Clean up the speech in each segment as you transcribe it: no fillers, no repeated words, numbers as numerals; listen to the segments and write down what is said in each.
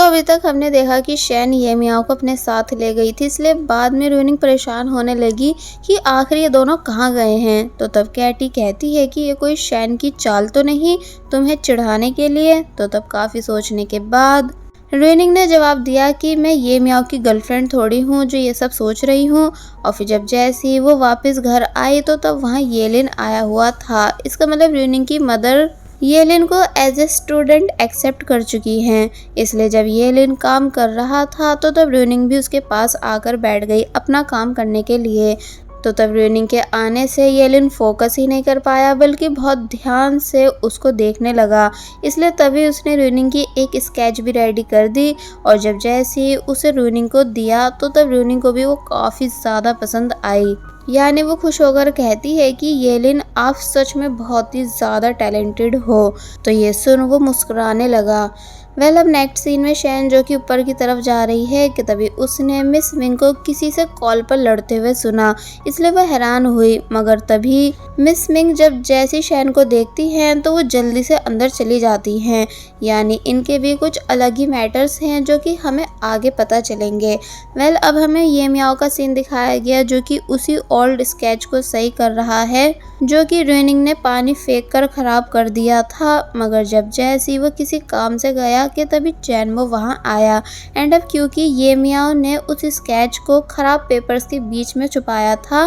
अभी तक हमने देखा कि शैन ये मियाओ को अपने साथ ले गई थी, इसलिए बाद में रोनिंग परेशान होने लगी कि आखिर ये दोनों कहाँ गए हैं। तो तब कैटी कहती है कि ये कोई शैन की चाल तो नहीं तुम्हें चिढ़ाने के लिए। तो तब काफ़ी सोचने के बाद रोनिंग ने जवाब दिया कि मैं ये मियाओ की गर्लफ्रेंड थोड़ी हूँ जो ये सब सोच रही हूँ। और फिर जब जैसे ही वो वापस घर आई तो तब वहाँ येलिन आया हुआ था। इसका मतलब रोनिंग की मदर येलिन को एज ए स्टूडेंट एक्सेप्ट कर चुकी हैं। इसलिए जब येलिन काम कर रहा था तो तब रोनिंग भी उसके पास आकर बैठ गई अपना काम करने के लिए। तो तब रोनिंग के आने से येलिन फोकस ही नहीं कर पाया बल्कि बहुत ध्यान से उसको देखने लगा। इसलिए तभी उसने रोनिंग की एक स्केच भी रेडी कर दी और जब जैसे ही उसे रोनिंग को दिया तो तब रोनिंग को भी वो काफ़ी ज़्यादा पसंद आई। यानी वो खुश होकर कहती है कि येलिन आप सच में बहुत ही ज़्यादा टैलेंटेड हो। तो ये सुन वो मुस्कुराने लगा। अब नेक्स्ट सीन में शैन जो कि ऊपर की तरफ जा रही है कि तभी उसने मिस मिंग को किसी से कॉल पर लड़ते हुए सुना, इसलिए वह हैरान हुई। मगर तभी मिस मिंग जब जैसी शैन को देखती हैं तो वो जल्दी से अंदर चली जाती हैं। यानी इनके भी कुछ अलग ही मैटर्स हैं जो कि हमें आगे पता चलेंगे। अब हमें ये मियाओ का सीन दिखाया गया जो कि उसी ओल्ड स्केच को सही कर रहा है जो कि रोनिंग ने पानी फेंक कर खराब कर दिया था। मगर जब जैसी वो किसी काम से गया कि तभी चैनमो वहाँ आया। अब क्योंकि ये मियाओ ने उस स्केच को खराब पेपर्स के बीच में छुपाया था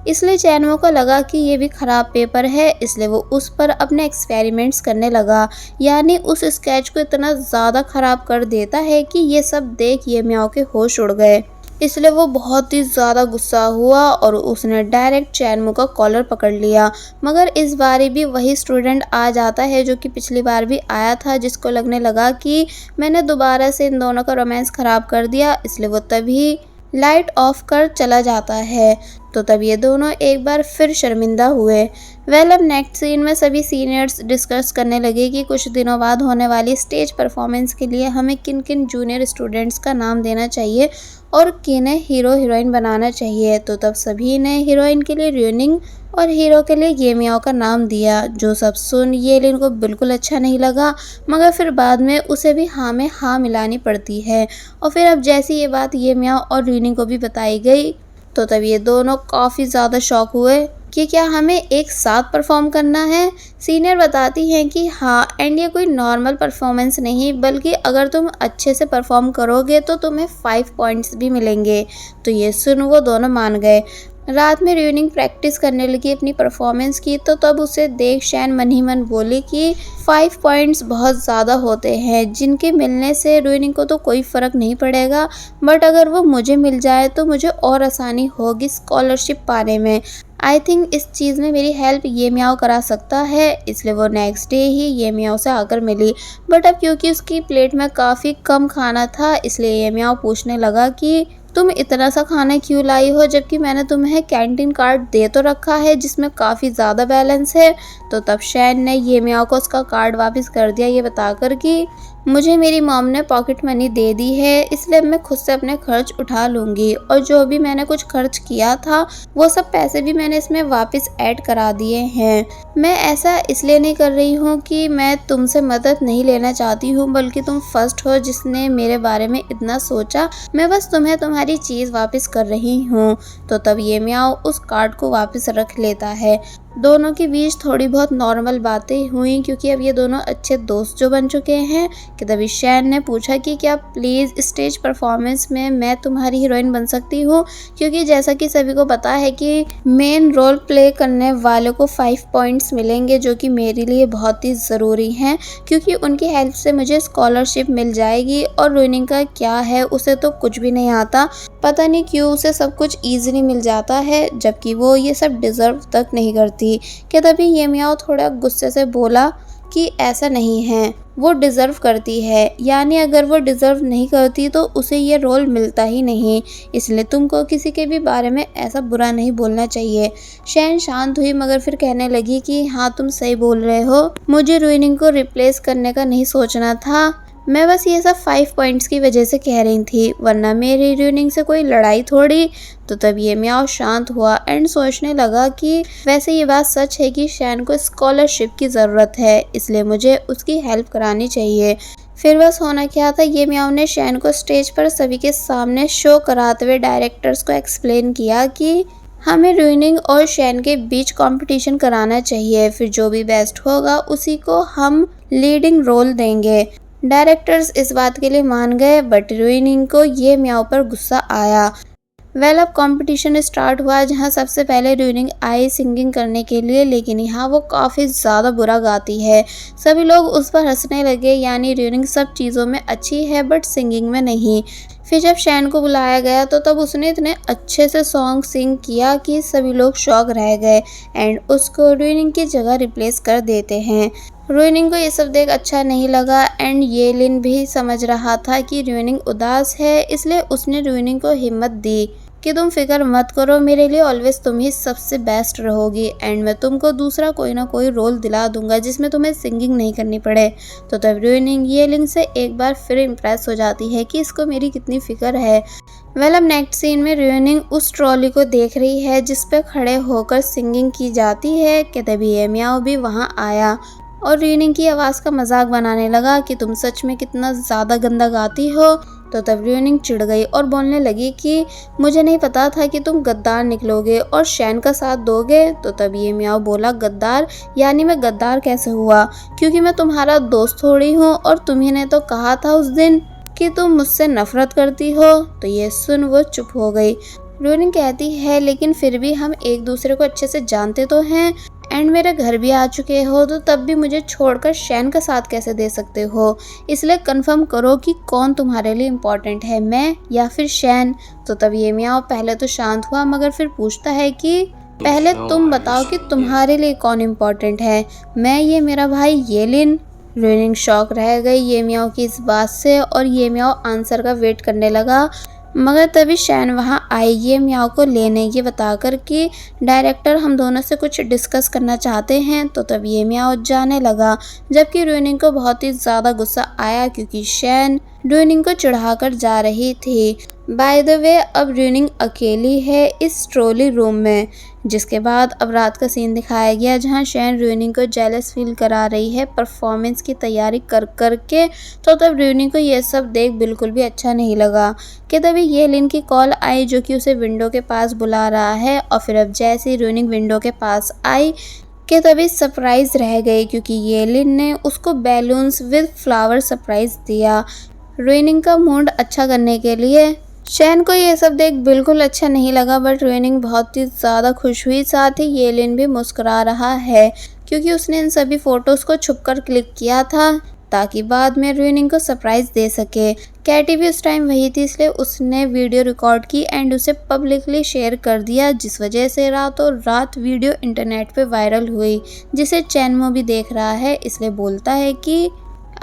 इसलिए चैनमो को लगा कि ये भी खराब पेपर है, इसलिए वो उस पर अपने एक्सपेरिमेंट्स करने लगा। यानी उस स्केच को इतना ज़्यादा खराब कर देता है कि ये सब देख ये मियाओ के होश उड़ गए। इसलिए वो बहुत ही ज़्यादा गुस्सा हुआ और उसने डायरेक्ट चैनमो का कॉलर पकड़ लिया। मगर इस बार भी वही स्टूडेंट आ जाता है जो कि पिछली बार भी आया था, जिसको लगने लगा कि मैंने दोबारा से इन दोनों का रोमांस ख़राब कर दिया, इसलिए वो तभी लाइट ऑफ कर चला जाता है। तो तब ये दोनों एक बार फिर शर्मिंदा हुए। अब नेक्स्ट सीन में सभी सीनियर्स डिस्कस करने लगे कि कुछ दिनों बाद होने वाली स्टेज परफॉर्मेंस के लिए हमें किन किन जूनियर स्टूडेंट्स का नाम देना चाहिए और किन्हें हीरो हीरोइन बनाना चाहिए। तो तब सभी ने हीरोइन के लिए रोनिंग और हीरो के लिए ये मियाओ का नाम दिया, जो सब सुन येलिन को बिल्कुल अच्छा नहीं लगा। मगर फिर बाद में उसे भी हाँ में हाँ मिलानी पड़ती है। और फिर अब जैसी ये बात ये मियाओ और रोनिंग को भी बताई गई तो तब ये दोनों काफ़ी ज़्यादा शॉक हुए कि क्या हमें एक साथ परफॉर्म करना है। सीनियर बताती हैं कि हाँ, एंड ये कोई नॉर्मल परफॉर्मेंस नहीं बल्कि अगर तुम अच्छे से परफॉर्म करोगे तो तुम्हें 5 पॉइंट्स भी मिलेंगे। तो ये सुन वो दोनों मान गए। रात में रोनिंग प्रैक्टिस करने लगी अपनी परफॉर्मेंस की तो तब उसे देख शैन मन ही मन बोली कि 5 पॉइंट्स बहुत ज़्यादा होते हैं जिनके मिलने से रोनिंग को तो कोई फ़र्क नहीं पड़ेगा, बट अगर वो मुझे मिल जाए तो मुझे और आसानी होगी स्कॉलरशिप पाने में। आई थिंक इस चीज़ में मेरी हेल्प ये मियाओ करा सकता है। इसलिए वो नेक्स्ट डे ही ये मियाओ से आकर मिली। बट अब क्योंकि उसकी प्लेट में काफ़ी कम खाना था इसलिए ये मियाओ पूछने लगा कि तुम इतना सा खाना क्यों लाई हो जबकि मैंने तुम्हें कैंटीन कार्ड दे तो रखा है जिसमें काफ़ी ज़्यादा बैलेंस है। तो तब शैन ने ये मियाओ को उसका कार्ड वापस कर दिया ये बताकर कि मुझे मेरी मॉम ने पॉकेट मनी दे दी है, इसलिए मैं खुद से अपने खर्च उठा लूँगी और जो भी मैंने कुछ खर्च किया था वो सब पैसे भी मैंने इसमें वापस ऐड करा दिए हैं। मैं ऐसा इसलिए नहीं कर रही हूँ कि मैं तुमसे मदद नहीं लेना चाहती हूँ बल्कि तुम फर्स्ट हो जिसने मेरे बारे में इतना सोचा। मैं बस तुम्हें तुम्हारी चीज़ वापस कर रही हूँ। तो तब ये मियाओ उस कार्ड को वापस रख लेता है। दोनों के बीच थोड़ी बहुत नॉर्मल बातें हुई क्योंकि अब ये दोनों अच्छे दोस्त जो बन चुके हैं कि तभी शैन ने पूछा कि क्या प्लीज़ स्टेज परफॉर्मेंस में मैं तुम्हारी हीरोइन बन सकती हूँ, क्योंकि जैसा कि सभी को पता है कि मेन रोल प्ले करने वालों को 5 पॉइंट्स मिलेंगे जो कि मेरे लिए बहुत ही ज़रूरी हैं क्योंकि उनकी हेल्प से मुझे स्कॉलरशिप मिल जाएगी। और रोनिंग का क्या है, उसे तो कुछ भी नहीं आता, पता नहीं क्यों उसे सब कुछ ईजिली मिल जाता है जबकि वो ये सब डिज़र्व तक नहीं करती। कि तभी ये मियाओ थोड़ा गुस्से से बोला कि ऐसा नहीं है, वो डिज़र्व करती है, यानी अगर वो डिज़र्व नहीं करती तो उसे ये रोल मिलता ही नहीं, इसलिए तुमको किसी के भी बारे में ऐसा बुरा नहीं बोलना चाहिए। शैन शांत हुई मगर फिर कहने लगी कि हाँ तुम सही बोल रहे हो, मुझे रोनिंग को रिप्लेस करने का नहीं सोचना था, मैं बस ये सब 5 पॉइंट्स की वजह से कह रही थी, वरना मेरी रोनिंग से कोई लड़ाई थोड़ी। तो तब ये मियाओ शांत हुआ एंड सोचने लगा कि वैसे ये बात सच है कि शैन को स्कॉलरशिप की ज़रूरत है, इसलिए मुझे उसकी हेल्प करानी चाहिए। फिर बस होना क्या था, ये मियाओ ने शैन को स्टेज पर सभी के सामने शो कराते हुए डायरेक्टर्स को एक्सप्लेन किया कि हमें रुइनिंग और शैन के बीच कंपटीशन कराना चाहिए, फिर जो भी बेस्ट होगा उसी को हम लीडिंग रोल देंगे। डायरेक्टर्स इस बात के लिए मान गए, बट रुइनिंग को ये मियाओ पर गुस्सा आया। अब कंपटीशन स्टार्ट हुआ, जहां सबसे पहले रुइनिंग आई सिंगिंग करने के लिए, लेकिन यहाँ वो काफ़ी ज़्यादा बुरा गाती है। सभी लोग उस पर हंसने लगे, यानी रुइनिंग सब चीज़ों में अच्छी है बट सिंगिंग में नहीं। फिर जब शैन को बुलाया गया तो तब उसने इतने अच्छे से सॉन्ग सिंग किया कि सभी लोग शॉक रह गए एंड उसको रुइनिंग की जगह रिप्लेस कर देते हैं। रुइनिंग को ये सब देख अच्छा नहीं लगा एंड ये लिन भी समझ रहा था कि रुइनिंग उदास है, इसलिए उसने रुइनिंग को हिम्मत दी कि तुम फिक्र मत करो, मेरे लिए ऑलवेज तुम ही सबसे बेस्ट रहोगी एंड मैं तुमको दूसरा कोई ना कोई रोल दिला दूंगा जिसमें तुम्हें सिंगिंग नहीं करनी पड़े। तो तब रुइनिंग ये लिन से एक बार फिर इम्प्रेस हो जाती है कि इसको मेरी कितनी फिक्र है। अब नेक्स्ट सीन में रुइनिंग उस ट्रॉली को देख रही है जिस पे खड़े होकर सिंगिंग की जाती है कि तभी ये मियाओ भी वहाँ आया और रुइनिंग की आवाज़ का मजाक बनाने लगा कि तुम सच में कितना ज़्यादा गंदा गाती हो। तो तब रुइनिंग चिढ़ गई और बोलने लगी कि मुझे नहीं पता था कि तुम गद्दार निकलोगे और शैन का साथ दोगे। तो तब ये मियाओ बोला, गद्दार? यानी मैं गद्दार कैसे हुआ, क्योंकि मैं तुम्हारा दोस्त थोड़ी हूँ और तुम्ही ने तो कहा था उस दिन कि तुम मुझसे नफरत करती हो। तो ये सुन वो चुप हो गई। रुइनिंग कहती है, लेकिन फिर भी हम एक दूसरे को अच्छे से जानते तो हैं एंड मेरे घर भी आ चुके हो, तो तब भी मुझे छोड़कर शैन का साथ कैसे दे सकते हो? इसलिए कंफर्म करो कि कौन तुम्हारे लिए इम्पोर्टेंट है, मैं या फिर शैन? तो तब ये मियाओ पहले तो शांत हुआ मगर फिर पूछता है कि पहले तुम बताओ कि तुम्हारे लिए कौन इम्पोर्टेंट है, मैं ये मेरा भाई ये लिन? रुइनिंग शॉक रह गई ये मियाओ की इस बात से और ये मियाओ आंसर का वेट करने लगा, मगर तभी शैन वहाँ आई ये मियाओ को लेने, ये बताकर कि डायरेक्टर हम दोनों से कुछ डिस्कस करना चाहते हैं। तो तब ये मियाओ जाने लगा, जबकि रुइनिंग को बहुत ही ज़्यादा गुस्सा आया क्योंकि शैन रुइनिंग को चिढ़ाकर जा रही थी। बाय द वे अब रुइनिंग अकेली है इस ट्रॉली रूम में, जिसके बाद अब रात का सीन दिखाया गया जहां शैन रुइनिंग को जेलस फील करा रही है परफॉर्मेंस की तैयारी कर कर के। तो तब रुइनिंग को ये सब देख बिल्कुल भी अच्छा नहीं लगा कि तभी ये लिन की कॉल आई जो कि उसे विंडो के पास बुला रहा है। और फिर अब जैसे ही रुइनिंग विंडो के पास आई कि तभी सरप्राइज रह गई क्योंकि ये लिन ने उसको बैलून्स विद फ्लावर सरप्राइज दिया रुइनिंग का मूड अच्छा करने के लिए। शैन को ये सब देख बिल्कुल अच्छा नहीं लगा बट रुइनिंग बहुत ही ज़्यादा खुश हुई, साथ ही ये लिन भी मुस्कुरा रहा है क्योंकि उसने इन सभी फ़ोटोज़ को छुपकर क्लिक किया था ताकि बाद में रुइनिंग को सरप्राइज़ दे सके। कैटी भी उस टाइम वही थी, इसलिए उसने वीडियो रिकॉर्ड की एंड उसे पब्लिकली शेयर कर दिया, जिस वजह से रातों रात वीडियो इंटरनेट पे वायरल हुई, जिसे चैनमो भी देख रहा है। इसलिए बोलता है कि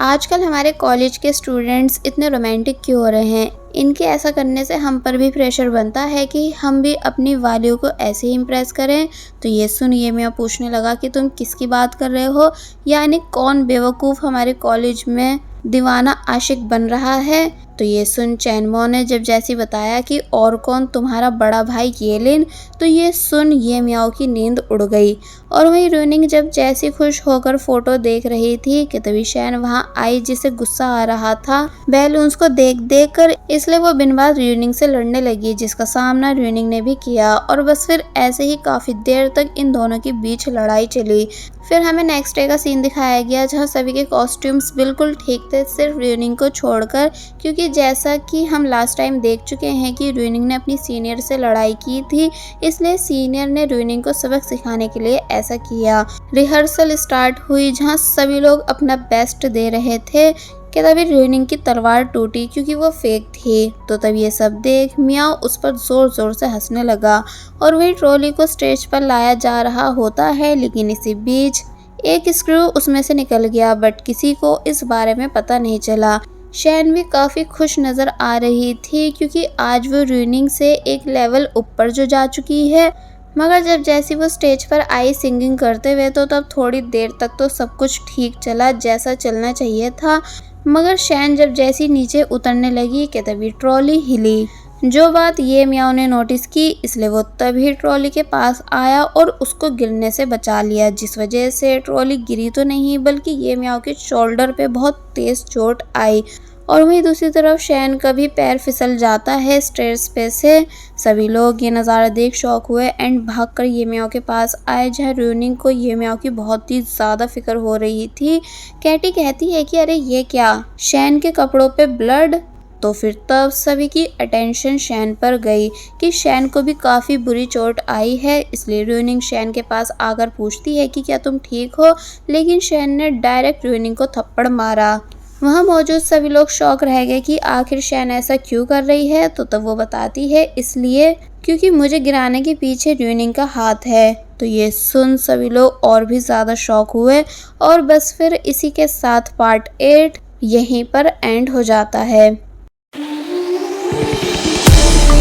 आजकल हमारे कॉलेज के स्टूडेंट्स इतने रोमांटिक क्यों हो रहे हैं, इनके ऐसा करने से हम पर भी प्रेशर बनता है कि हम भी अपनी वालियों को ऐसे ही इम्प्रेस करें। तो ये सुन ये मैं पूछने लगा कि तुम किसकी बात कर रहे हो, यानी कौन बेवकूफ़ हमारे कॉलेज में दीवाना आशिक बन रहा है। तो ये सुन चैनमो ने जब जैसी बताया कि और कौन, तुम्हारा बड़ा भाई ये लिन। तो ये सुन ये मियाओ की नींद उड़ गई और वहीं रुइनिंग जब जैसी खुश होकर फोटो देख रही थी कि तभी शैन वहाँ आई जिसे गुस्सा आ रहा था बैलून्स को देख देख कर, इसलिए वो बिन बात रुइनिंग से लड़ने लगी, जिसका सामना रुइनिंग ने भी किया और बस फिर ऐसे ही काफ़ी देर तक इन दोनों के बीच लड़ाई चली। फिर हमें नेक्स्ट डे का सीन दिखाया गया जहाँ सभी के कॉस्ट्यूम्स बिल्कुल ठीक थे सिर्फ रुइनिंग को छोड़कर, क्योंकि जैसा कि हम लास्ट टाइम देख चुके हैं कि रुइनिंग ने अपनी सीनियर से लड़ाई की थी, इसलिए सीनियर ने रुइनिंग को सबक सिखाने के लिए ऐसा किया। रिहर्सल स्टार्ट हुई जहाँ सभी लोग अपना बेस्ट दे रहे थे कि तभी रुइनिंग की तलवार टूटी क्योंकि वो फेक थी। तो तब ये सब देख मियाओ उस पर ज़ोर ज़ोर से हंसने लगा और वही ट्रॉली को स्टेज पर लाया जा रहा होता है, लेकिन इसी बीच एक स्क्रू उसमें से निकल गया बट किसी को इस बारे में पता नहीं चला। शैन भी काफ़ी खुश नज़र आ रही थी क्योंकि आज वो रुइनिंग से एक लेवल ऊपर जो जा चुकी है, मगर जब जैसी वो स्टेज पर आई सिंगिंग करते हुए तो तब थोड़ी देर तक तो सब कुछ ठीक चला जैसा चलना चाहिए था, मगर शैन जब जैसी नीचे उतरने लगी कि तभी ट्रॉली हिली। जो बात ये मियाओ ने नोटिस की, इसलिए वो तभी ट्रॉली के पास आया और उसको गिरने से बचा लिया, जिस वजह से ट्रॉली गिरी तो नहीं बल्कि ये मियाओ के शोल्डर पे बहुत तेज चोट आई। और वहीं दूसरी तरफ शैन का भी पैर फिसल जाता है स्टेयर्स पे से। सभी लोग ये नज़ारा देख शॉक हुए एंड भागकर ये मियाओ के पास आए, जहाँ रूनिंग को ये मियाओ की बहुत ही ज़्यादा फिक्र हो रही थी। कैटी कहती है कि अरे ये क्या, शैन के कपड़ों पे ब्लड। तो फिर तब सभी की अटेंशन शैन पर गई कि शैन को भी काफ़ी बुरी चोट आई है, इसलिए रूनिंग शैन के पास आकर पूछती है कि क्या तुम ठीक हो, लेकिन शैन ने डायरेक्ट रूनिंग को थप्पड़ मारा। वहाँ मौजूद सभी लोग शॉक रह गए कि आखिर शैन ऐसा क्यों कर रही है। तो तब वो बताती है इसलिए क्योंकि मुझे गिराने के पीछे रूनिंग का हाथ है। तो ये सुन सभी लोग और भी ज़्यादा शॉक हुए और बस फिर इसी के साथ पार्ट 8 यहीं पर एंड हो जाता है।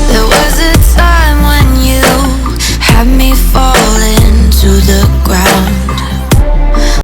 There was a time when you had me falling to the ground.